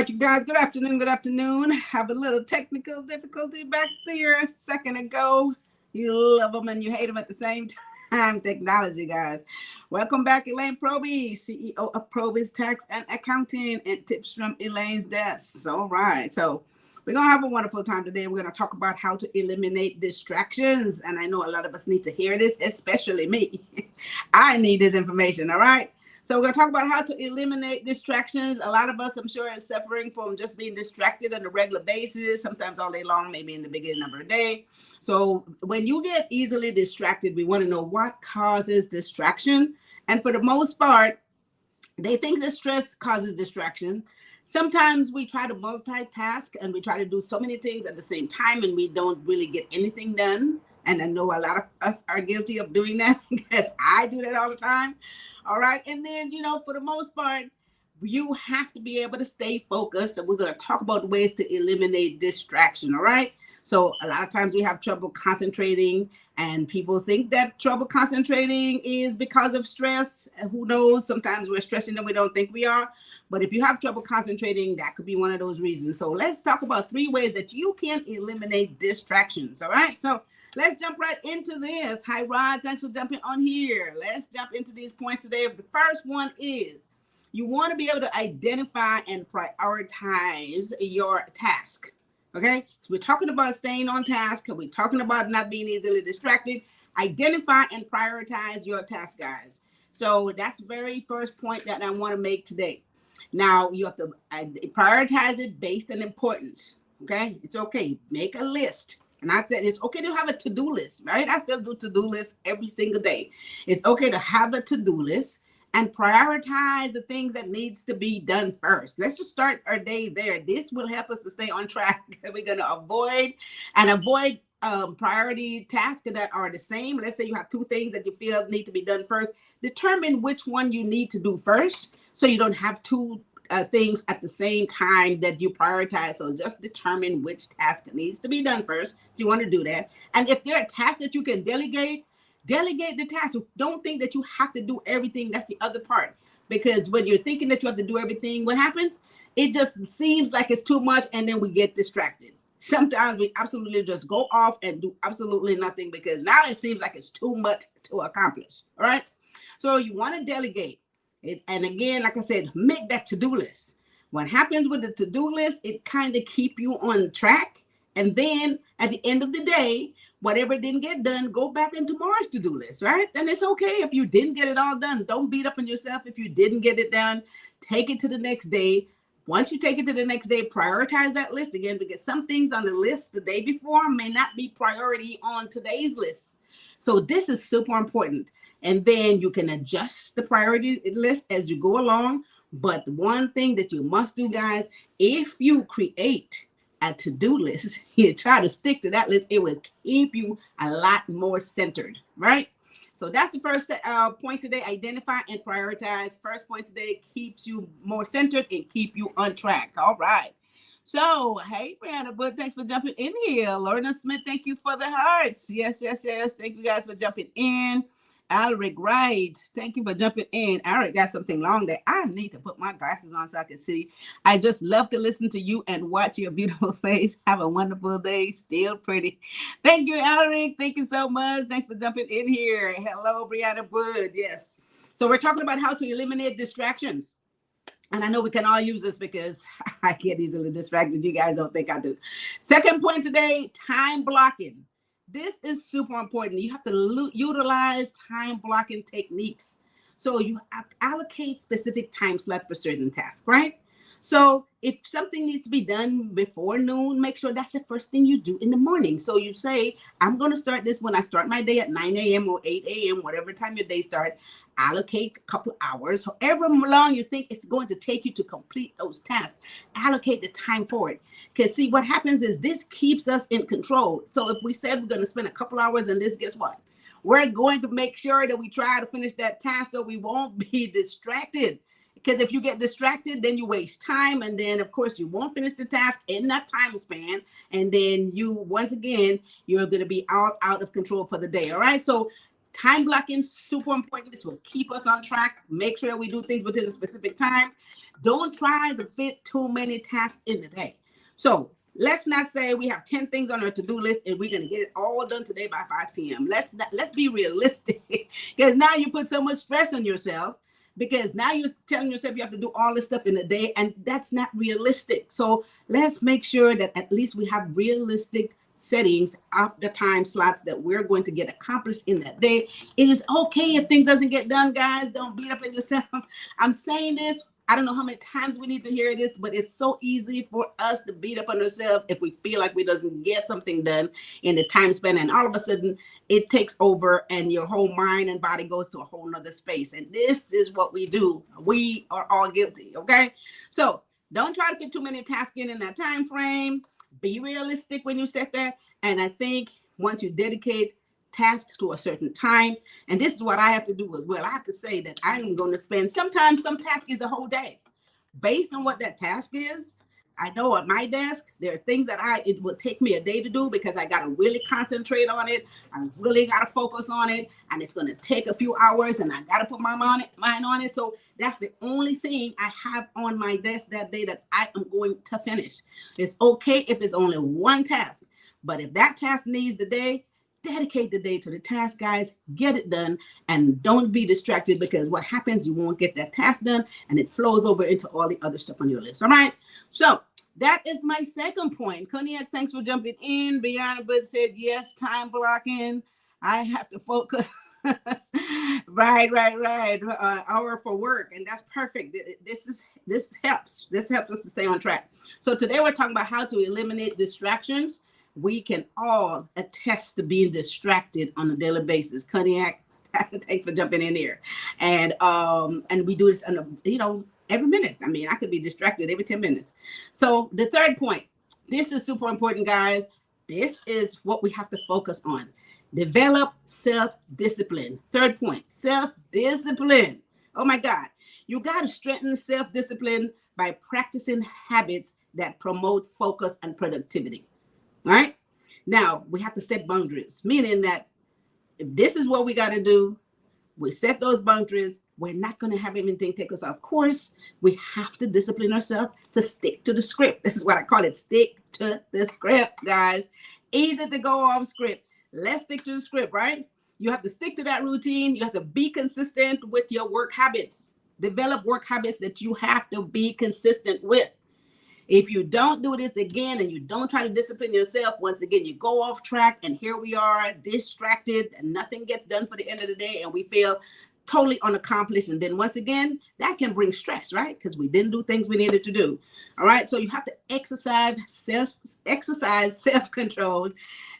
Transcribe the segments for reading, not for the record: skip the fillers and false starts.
right, you guys, good afternoon, good afternoon. Have a little technical difficulty back there a second ago. You love them and you hate them at the same time. Technology, guys. Welcome back, Elaine Proby, CEO of Proby's Tax and Accounting, and tips from Elaine's desk. All right, so we're going to have a wonderful time today. We're going to talk about how to eliminate distractions. And I know a lot of us need to hear this, especially me. I need this information, all right? So we're going to talk about how to eliminate distractions. A lot of us, I'm sure, are suffering from just being distracted on a regular basis, sometimes all day long, maybe in the beginning of our day. So when you get easily distracted, we want to know what causes distraction. And for the most part, they think that stress causes distraction. Sometimes we try to multitask and we try to do so many things at the same time and we don't really get anything done. And I know a lot of us are guilty of doing that because I do that all the time. All right. And then, for the most part, you have to be able to stay focused. And we're going to talk about ways to eliminate distraction. All right. So a lot of times we have trouble concentrating and people think that trouble concentrating is because of stress. And who knows? Sometimes we're stressing and we don't think we are. But if you have trouble concentrating, that could be one of those reasons. So let's talk about 3 ways that you can eliminate distractions. All right. So let's jump right into this. Hi, Rod. Thanks for jumping on here. Let's jump into these points today. The first one is you want to be able to identify and prioritize your task. Okay, so we're talking about staying on task. We're talking about not being easily distracted. Identify and prioritize your task, guys. So that's the very first point that I want to make today. Now, you have to prioritize it based on importance. Okay, it's okay. Make a list. And I said it's okay to have a to-do list, right? I still do to-do lists every single day. It's okay to have a to-do list and prioritize the things that needs to be done first. Let's just start our day there. This will help us to stay on track. We're going to avoid priority tasks that are the same. Let's say you have 2 things that you feel need to be done first. Determine which one you need to do first so you don't have 2 things at the same time that you prioritize. So just determine which task needs to be done first. So you want to do that. And if there are tasks that you can delegate the task. Don't think that you have to do everything. That's the other part. Because when you're thinking that you have to do everything, what happens? It just seems like it's too much and then we get distracted. Sometimes we absolutely just go off and do absolutely nothing because now it seems like it's too much to accomplish. All right. So you want to delegate it. And again, like I said, make that to-do list. What happens with the to-do list, it kind of keep you on track. And then at the end of the day, whatever didn't get done, go back into tomorrow's to-do list, right? And it's okay if you didn't get it all done. Don't beat up on yourself if you didn't get it done. Take it to the next day. Once you take it to the next day, prioritize that list again because some things on the list the day before may not be priority on today's list. So this is super important. And then you can adjust the priority list as you go along. But one thing that you must do, guys, if you create a to-do list, you try to stick to that list, it will keep you a lot more centered, right? So that's the first point today. Identify and prioritize. First point today keeps you more centered and keep you on track. All right. So, hey, Brianna Wood, thanks for jumping in here. Lorna Smith, thank you for the hearts. Yes. Thank you guys for jumping in. Alric Wright, thank you for jumping in. Alric got something long that I need to put my glasses on so I can see. I just love to listen to you and watch your beautiful face. Have a wonderful day. Still pretty. Thank you, Alric. Thank you so much. Thanks for jumping in here. Hello, Brianna Wood. Yes. So we're talking about how to eliminate distractions. And I know we can all use this because I get easily distracted. You guys don't think I do. Second point today, time blocking. This is super important. You have to utilize time blocking techniques. So you allocate specific time slot for certain tasks, right? So if something needs to be done before noon, make sure that's the first thing you do in the morning. So you say, I'm going to start this when I start my day at 9 a.m. or 8 a.m., whatever time your day starts. Allocate a couple hours, however long you think it's going to take you to complete those tasks. Allocate the time for it. Because see, what happens is this keeps us in control. So if we said we're going to spend a couple hours in this, guess what? We're going to make sure that we try to finish that task so we won't be distracted. Because if you get distracted, then you waste time. And then, of course, you won't finish the task in that time span. And then you, once again, you're going to be out of control for the day. All right. So Time blocking, super important. This will keep us on track. Make sure that we do things within a specific time. Don't try to fit too many tasks in the day. So let's not say we have 10 things on our to-do list and we're going to get it all done today by 5 p.m. Let's be realistic, because now you put so much stress on yourself, because now you're telling yourself you have to do all this stuff in a day, and that's not realistic. So let's make sure that at least we have realistic settings of the time slots that we're going to get accomplished in that day. It is okay if things doesn't get done, guys. Don't beat up on yourself. I'm saying this, I don't know how many times we need to hear this, but it's so easy for us to beat up on ourselves if we feel like we doesn't get something done in the time span, and all of a sudden it takes over and your whole mind and body goes to a whole nother space. And this is what we do. We are all guilty. Okay, so don't try to fit too many tasks in that time frame. Be realistic when you set that. And I think once you dedicate tasks to a certain time, and this is what I have to do as well. I have to say that I'm going to spend, sometimes some task is a whole day. Based on what that task is, I know at my desk, there are things that it will take me a day to do, because I got to really concentrate on it. I really got to focus on it, and it's going to take a few hours, and I got to put my mind on it. So that's the only thing I have on my desk that day that I am going to finish. It's okay if it's only one task, but if that task needs the day, dedicate the day to the task, guys. Get it done, and don't be distracted, because what happens, you won't get that task done, and it flows over into all the other stuff on your list. All right, so that is my second point. Cognac, thanks for jumping in. Beyond Bud said yes, time blocking. I have to focus. right. Hour for work, and that's perfect. This helps us to stay on track. So today we're talking about how to eliminate distractions. We can all attest to being distracted on a daily basis. Cognac, thanks for jumping in here. And we do this on every minute. I mean, I could be distracted every 10 minutes. So the third point, this is super important, guys. This is what we have to focus on. Develop self-discipline. Third point, self-discipline. Oh my God. You got to strengthen self-discipline by practicing habits that promote focus and productivity. All right. Now we have to set boundaries, meaning that if this is what we got to do, we set those boundaries. We're not going to have anything take us off course. We have to discipline ourselves to stick to the script. This is what I call it. Stick to the script, guys. Easy to go off script. Let's stick to the script, right? You have to stick to that routine. You have to be consistent with your work habits. Develop work habits that you have to be consistent with. If you don't do this again, and you don't try to discipline yourself, once again, you go off track, and here we are distracted, and nothing gets done for the end of the day, and we feel totally unaccomplished. And then once again, that can bring stress, right? Because we didn't do things we needed to do. All right. So you have to exercise self-control.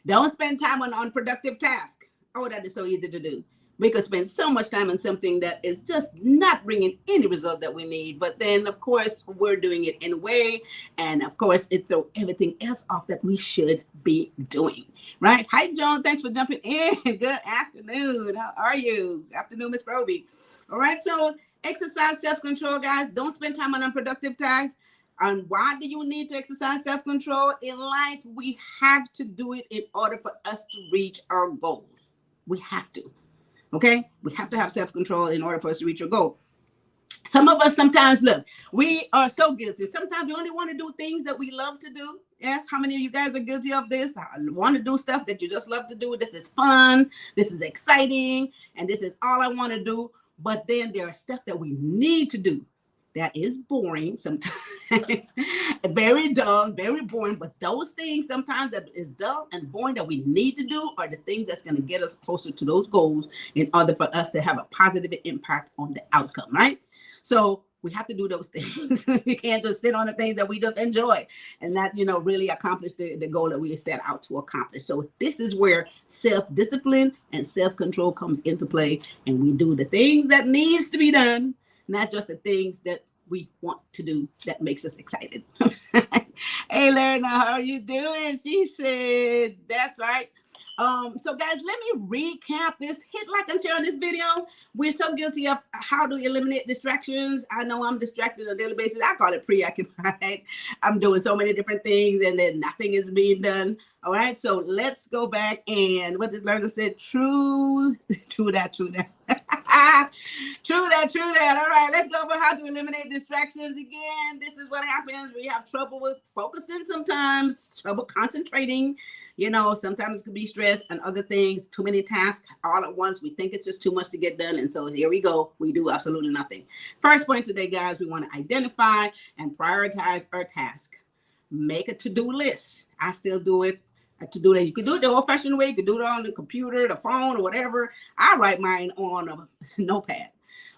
Don't spend time on unproductive tasks. Oh, that is so easy to do. We could spend so much time on something that is just not bringing any result that we need. But then, of course, we're doing it anyway. And of course, it throws everything else off that we should be doing. Right? Hi, Joan. Thanks for jumping in. Good afternoon. How are you? Afternoon, Miss Proby. All right. So exercise self-control, guys. Don't spend time on unproductive tasks. And why do you need to exercise self-control? In life, we have to do it in order for us to reach our goals. We have to. Okay, we have to have self-control in order for us to reach your goal. Some of us sometimes, look, we are so guilty. Sometimes we only want to do things that we love to do. Yes, how many of you guys are guilty of this? I want to do stuff that you just love to do. This is fun. This is exciting. And this is all I want to do. But then there are stuff that we need to do that is boring sometimes, very dull, very boring. But those things sometimes that is dull and boring that we need to do are the things that's going to get us closer to those goals in order for us to have a positive impact on the outcome, right? So we have to do those things. We can't just sit on the things that we just enjoy and not, really accomplish the goal that we set out to accomplish. So this is where self-discipline and self-control comes into play. And we do the things that needs to be done, not just the things that we want to do that makes us excited. Hey, Lerna, how are you doing? She said, that's right. So guys, let me recap this. Hit like and share on this video. We're so guilty of how to eliminate distractions. I know I'm distracted on a daily basis. I call it preoccupied. I'm doing so many different things and then nothing is being done. All right, so let's go back and what this learner said, true, true that, true that. True that, true that. All right, let's go over how to eliminate distractions again. This is what happens. We have trouble with focusing sometimes, trouble concentrating. You know, sometimes it could be stress and other things, too many tasks all at once. We think it's just too much to get done. And so here we go. We do absolutely nothing. First point today, guys, we want to identify and prioritize our task. Make a to-do list. I still do it. To do that, you can do it the old-fashioned way. You can do it on the computer, the phone, or whatever. I write mine on a notepad.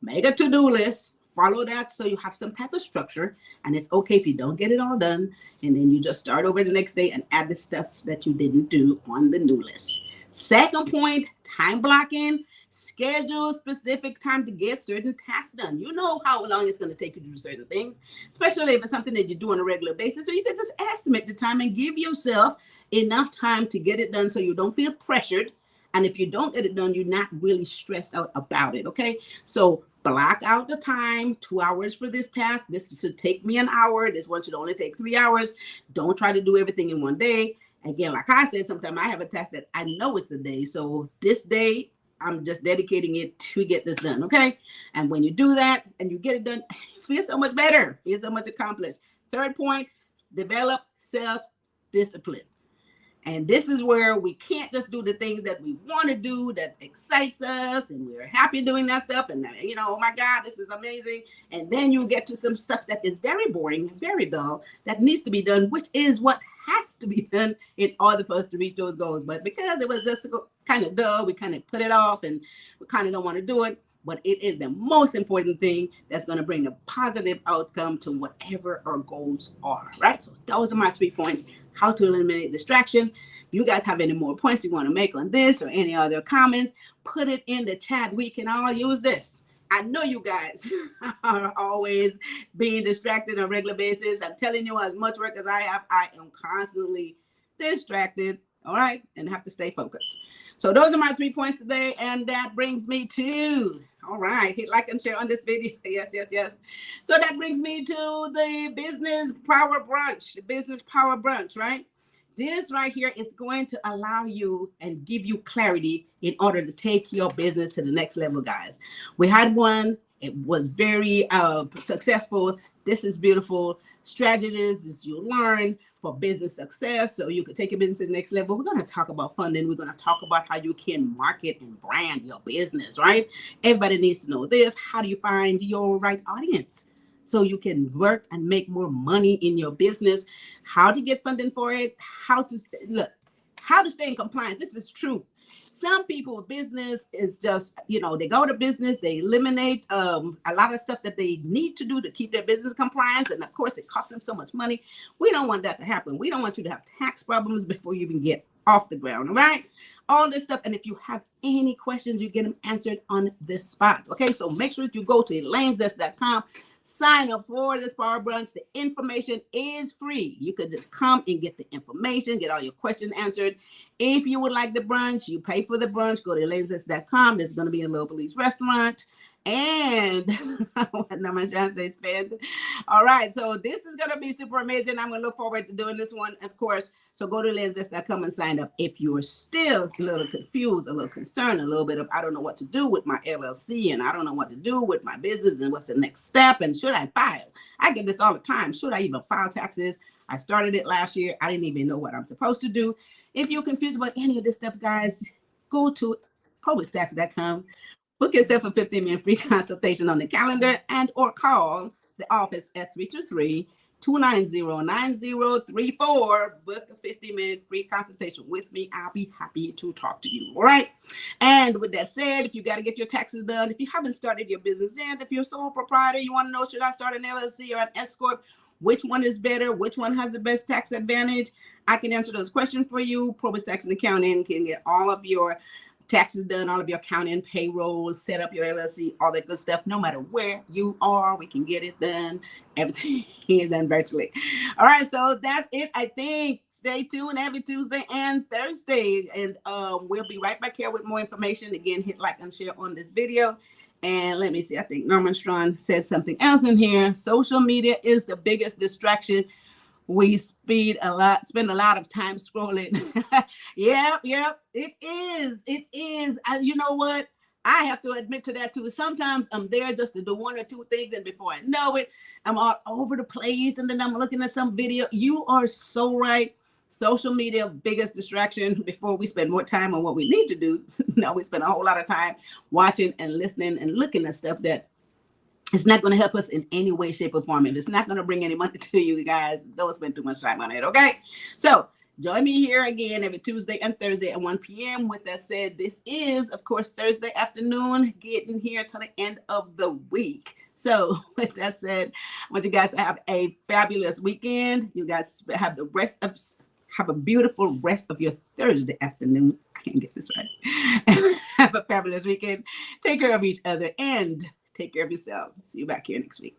Make a to-do list. Follow that so you have some type of structure. And it's okay if you don't get it all done. And then you just start over the next day and add the stuff that you didn't do on the new list. Second point, time blocking. Schedule specific time to get certain tasks done. You know how long it's going to take you to do certain things, especially if it's something that you do on a regular basis. So you can just estimate the time and give yourself enough time to get it done so you don't feel pressured. And if you don't get it done, you're not really stressed out about it. Okay. So block out the time, 2 hours for this task. This should take me an hour. This one should only take 3 hours. Don't try to do everything in one day. Again, like I said, sometimes I have a task that I know it's a day. So this day, I'm just dedicating it to get this done, okay? And when you do that and you get it done, you feel so much better, feel so much accomplished. Third point, develop self-discipline. And this is where we can't just do the things that we want to do that excites us and we're happy doing that stuff. And, you know, oh my God, this is amazing. And then you get to some stuff that is very boring, very dull, that needs to be done, which is what has to be done in order for us to reach those goals. But because it was just kind of dull, we kind of put it off and we kind of don't want to do it. But it is the most important thing that's going to bring a positive outcome to whatever our goals are, right? So those are my 3 points. How to eliminate distraction. If you guys have any more points you want to make on this or any other comments, put it in the chat. We can all use this. I know you guys are always being distracted on a regular basis. I'm telling you, as much work as I have, I am constantly distracted. All right, and have to stay focused. So those are my 3 points today, and that brings me to, all right, hit like and share on this video. Yes, yes, yes. So that brings me to the business power brunch, right? This right here is going to allow you and give you clarity in order to take your business to the next level, guys. We had one. It was very successful. This is beautiful. Strategies as you learn for business success so you can take your business to the next level. We're going to talk about funding. We're going to talk about how you can market and brand your business, right? Everybody needs to know this. How do you find your right audience so you can work and make more money in your business? How to get funding for it? How to stay in compliance. This is true. Some people, business is just, you know, they go to business, they eliminate a lot of stuff that they need to do to keep their business compliance. And of course, it costs them so much money. We don't want that to happen. We don't want you to have tax problems before you even get off the ground, all right? All this stuff. And if you have any questions, you get them answered on this spot. Okay, so make sure that you go to elainesdesk.com. Sign up for this power brunch. The information is free. You could just come and get the information, get all your questions answered. If you would like the brunch, you pay for the brunch. Go to elainesdesk.com. There's going to be a local police restaurant. And what am I trying to say? Spend. All right. So this is going to be super amazing. I'm going to look forward to doing this one, of course. So go to elainesdesk.com and sign up. If you're still a little confused, a little concerned, a little bit of, I don't know what to do with my LLC and I don't know what to do with my business and what's the next step and should I file? I get this all the time. Should I even file taxes? I started it last year. I didn't even know what I'm supposed to do. If you're confused about any of this stuff, guys, go to ProbyStax.com. Book yourself a 15-minute free consultation on the calendar and or call the office at 323-290-9034. Book a 15-minute free consultation with me. I'll be happy to talk to you. All right. And with that said, if you got to get your taxes done, if you haven't started your business yet, if you're a sole proprietor, you want to know, should I start an LLC or an S Corp? Which one is better? Which one has the best tax advantage? I can answer those questions for you. Proby Tax and Accounting can get all of your taxes done, all of your accounting, payroll, set up your LLC, all that good stuff. No matter where you are, we can get it done. Everything is done virtually. All right, so that's it. I think stay tuned every Tuesday and Thursday, and we'll be right back here with more information. Again, hit like and share on this video. And let me see, I think Norman Strawn said something else in here. Social media is the biggest distraction. We spend a lot of time scrolling. Yep. It is. It is. And you know what? I have to admit to that too. Sometimes I'm there just to do one or two things, and before I know it, I'm all over the place, and then I'm looking at some video. You are so right. Social media, biggest distraction before we spend more time on what we need to do. Now we spend a whole lot of time watching and listening and looking at stuff that it's not going to help us in any way, shape, or form. And it's not going to bring any money to you guys. Don't spend too much time on it, okay? So join me here again every Tuesday and Thursday at 1 p.m. With that said, this is, of course, Thursday afternoon, getting here to the end of the week. So with that said, I want you guys to have a fabulous weekend. You guys have a beautiful rest of your Thursday afternoon. I can't get this right. Have a fabulous weekend. Take care of each other and take care of yourself. See you back here next week.